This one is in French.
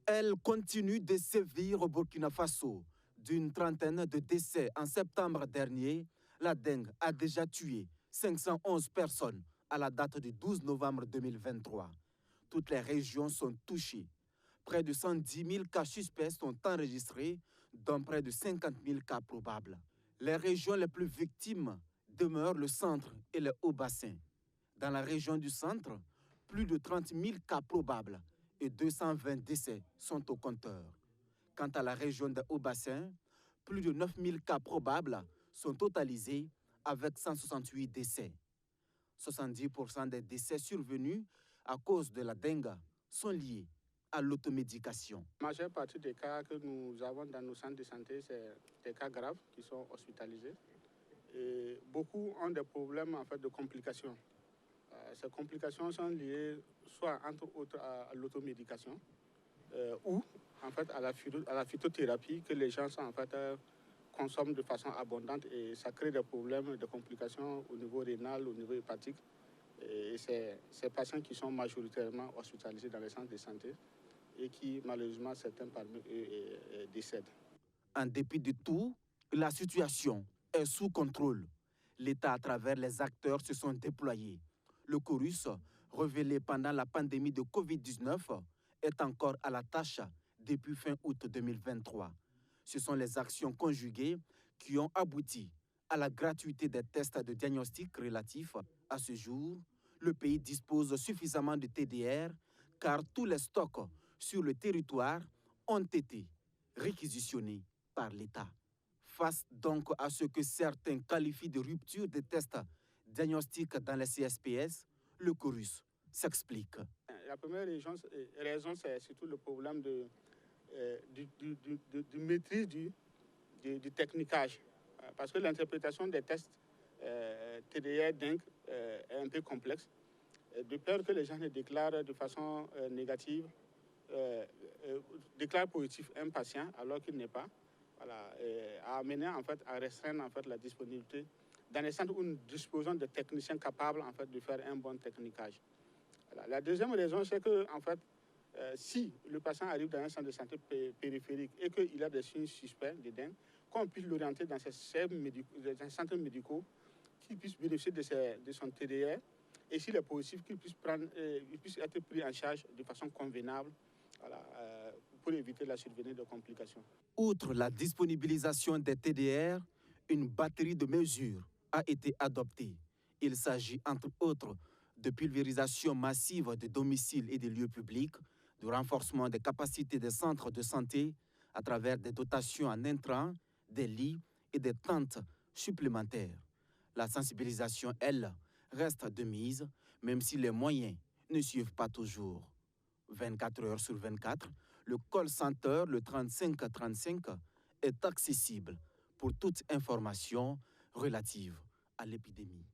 Elle continue de sévir au Burkina Faso. D'une trentaine de décès en septembre dernier, la dengue a déjà tué 511 personnes à la date du 12 novembre 2023. Toutes les régions sont touchées. Près de 110 000 cas suspects sont enregistrés, dont près de 50 000 cas probables. Les régions les plus victimes demeurent le centre et le haut-bassin. Dans la région du centre, plus de 30 000 cas probables et 220 décès sont au compteur. Quant à la région de Haut-Bassin, plus de 9 000 cas probables sont totalisés avec 168 décès. 70% des décès survenus à cause de la dengue sont liés à l'automédication. La majeure partie des cas que nous avons dans nos centres de santé, c'est des cas graves qui sont hospitalisés. Et beaucoup ont des problèmes en fait, de complications. Ces complications sont liées soit entre autres à l'automédication ou en fait à la phytothérapie que les gens sont, en fait, consomment de façon abondante et ça crée des problèmes de complications au niveau rénal, au niveau hépatique. Et c'est ces patients qui sont majoritairement hospitalisés dans les centres de santé et qui malheureusement certains parmi eux décèdent. En dépit de tout, la situation est sous contrôle. L'État, à travers les acteurs, se sont déployés. Le Chorus, révélé pendant la pandémie de Covid-19, est encore à la tâche depuis fin août 2023. Ce sont les actions conjuguées qui ont abouti à la gratuité des tests de diagnostic relatifs. À ce jour, le pays dispose suffisamment de TDR car tous les stocks sur le territoire ont été réquisitionnés par l'État. Face donc à ce que certains qualifient de rupture des tests diagnostiques dans les CSPS, le Chorus s'explique. La première raison, c'est surtout le problème de maîtrise du technicage. Parce que l'interprétation des tests TDR dengue est un peu complexe. De peur que les gens ne déclarent de façon négative, déclarent positif un patient alors qu'il n'est pas. Voilà, a amené en fait, à restreindre en fait, la disponibilité dans les centres où nous disposons de techniciens capables en fait, de faire un bon technicage. Voilà. La deuxième raison, c'est que en fait, si le patient arrive dans un centre de santé périphérique et qu'il a des signes suspects de dengue, qu'on puisse l'orienter dans ces centres médicaux, qu'il puisse bénéficier de son TDR et s'il est positif, qu'il puisse être pris en charge de façon convenable. Voilà, pour éviter la survenue de complications. Outre la disponibilisation des TDR, une batterie de mesures a été adoptée. Il s'agit entre autres de pulvérisation massive de domiciles et des lieux publics, de renforcement des capacités des centres de santé à travers des dotations en intrants, des lits et des tentes supplémentaires. La sensibilisation, elle, reste de mise, même si les moyens ne suivent pas toujours. 24 heures sur 24, le call center, le 3535, est accessible pour toute information relative à l'épidémie.